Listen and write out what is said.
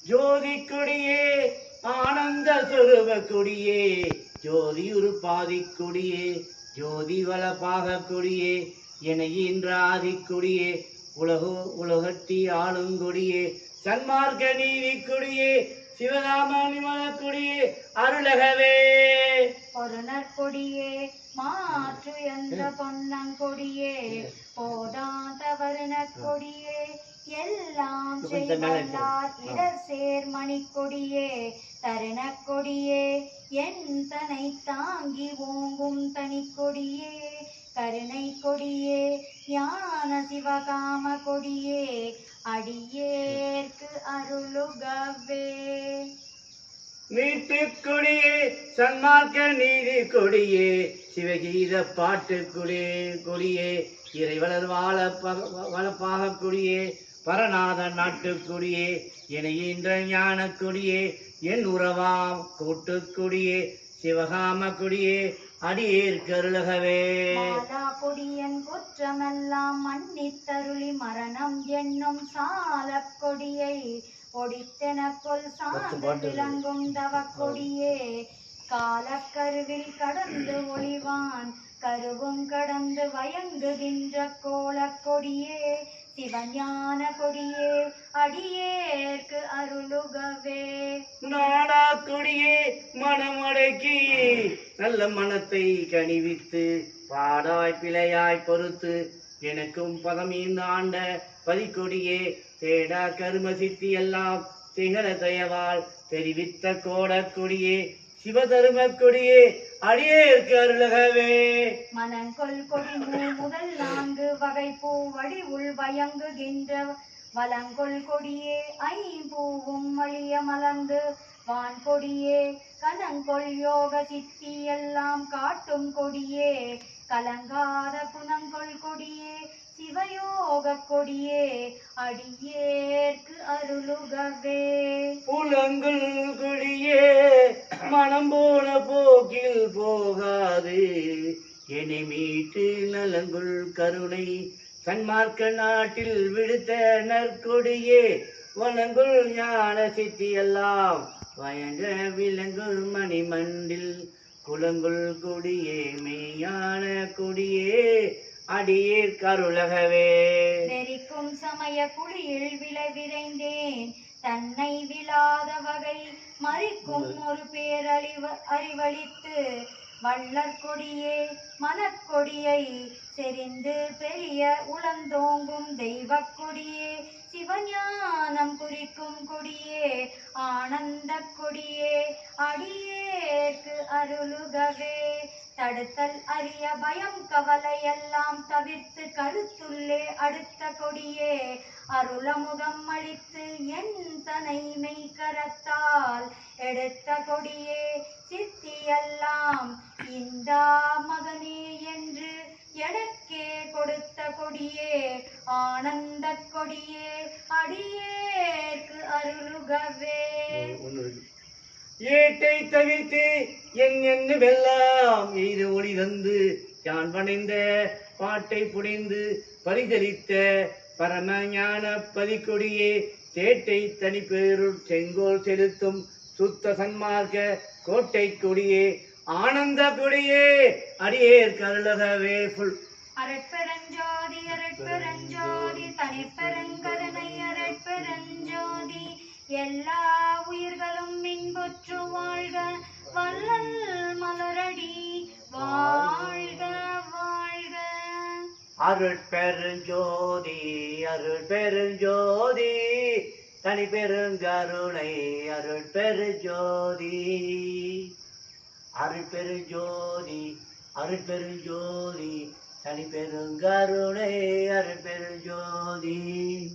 ஜோதி கொடியே ஆனந்த சொருப கொடியே ஜோதி உருப்பாதி கொடியே ஜோதி வளப்பாக கொடியே எனையின்ற ஆதி கொடியே உலகட்டி ஆளுங்கொடியே சன்மார்க்க நீதி கொடியே சிவகாமணிமல கொடியே அருளகவே ஒரு நற்கொடியே மாற்று என்ற பொன்னங்கொடியே போதாதவர் நற்கொடியே எல்லாம் செய்வல்லார் இடர் சேர் மணிக்கொடியே தருணக்கொடியே என் தனை தாங்கி ஓங்கும் தனிக்கொடியே கருணை கொடியே ஞான சிவகாம கொடியே அடியேற்கு அருளுகவே மீட்டு கொடியே சன்மார்க்க நீதி கொடியே சிவகீத பாட்டு கொடியே இறைவளர் வளப்பாக கொடியே பரநாத நாட்டு கொடியே இணையின்ற ஞான கொடியே என் உறவாம் கூட்டு கொடியே சிவகாம கொடியே அடியேற் கருளகவே கொடியன் குற்றமெல்லாம் மன்னித்தருளி மரணம் என்னும் சால கொடியை ஒடித்தெனக்குள் சார்ந்து விளங்கும் தவக்கொடியே காலக்கருவில் கடந்து ஒளிவான் கருவும் கடந்து வயங்குகின்ற கோலக்கொடியே சிவஞான கொடியே அடியேற்கு அருளுகவே நாடா கொடியே மனமடக்கி நல்ல மனத்தை கனிவித்து பாடாய் பிழையாய் பொறுத்து எனக்கும் பதமீந்து ஆண்ட பதிக்கொடியே தேடா கரும சித்தி எல்லாம் திகழ தயவால் தெரிவித்த கோடக்கொடியே சிவதரும கொடியே அடியேற்கு அருளகவே மனங்கொள் கொடி முதல் 4 வகை பூ வடி உள் வயங்குகின்ற வலங்கொள் கொடியே ஐம்பூவும் வழிய மலர்ந்து வான் கொடியே கனங்கொள் யோக சித்தி எல்லாம் காட்டும் கொடியே கலங்காத குணங்கொள் கொடியே சிவயோக கொடியே அடியேற்கு அருளுகவே புலங்குள் கொடியே மனம் போன போக்கில் போகாது என்னை மீட்டு நலங்குள் கருணை சன்மார்க்க நாட்டில் விடுத்த நற்கொடியே வனங்குள் ஞான சித்தி எல்லாம் வயங்க விலங்குள் மணிமண்டில் குலங்குள் கொடியே மெய்யான கொடியே அடியேற் கருளகவே நெறிக்கும் சமய குழியில் விரைந்தேன் தன்னை விழாத வகை மறிக்கும் ஒரு அறிவளித்து வள்ளற் கொடியே மனக்கொடியை செறிந்து பெரிய உளந்தோங்கும் தெய்வ கொடியே சிவஞானம் குறிக்கும் கொடியே ஆனந்த கொடியே அடியேற்கு அருளுகவே தடுத்தல் அரிய பயம் கவலை எல்லாம் தவிர்த்து கருத்துள்ளே அடுத்த கொடியே அருளமுகம் அளித்து என் தனை மெய்கரத்தால் எடுத்த கொடியே சித்தியெல்லாம் இந்த மகனே என்று எனக்கே கொடுத்த கொடியே ஆனந்த கொடியே அடியேற்கு அருளுகவே ஏட்டை தவிர்த்து என் வெல்லாம் எய்து ஒளி தந்து யான் பணிந்த பாட்டை புனைந்து பரிசலித்த பரம ஞான பதிக்கொடியே தேட்டை தனிப்பேருள் செங்கோல் செலுத்தும் சுத்த சன்மார்க்க கோட்டை கொடியே ஆனந்த கொடியே அடியேற்கு அருளகவே அரட்பெருஞ்சோதி அரட்பெருஞ்சோதி தனிப்பெருங்கருணை அரட்பெருஞ்சோதி எல்லா உயிர்களும் மின்புற்று வாழ்க வள்ளல் மலரடி வாழ்க வாழ்க அருட்பெருஞ்சோதி அருட்பெருஞ்சோதி தனிப்பெருங்கருணை அருட்பெருஞ்சோதி அருட்பெருஞ்சோதி அருட்பெருஞ்சோதி தனிப்பெருங்கருணை அருட்பெருஞ்சோதி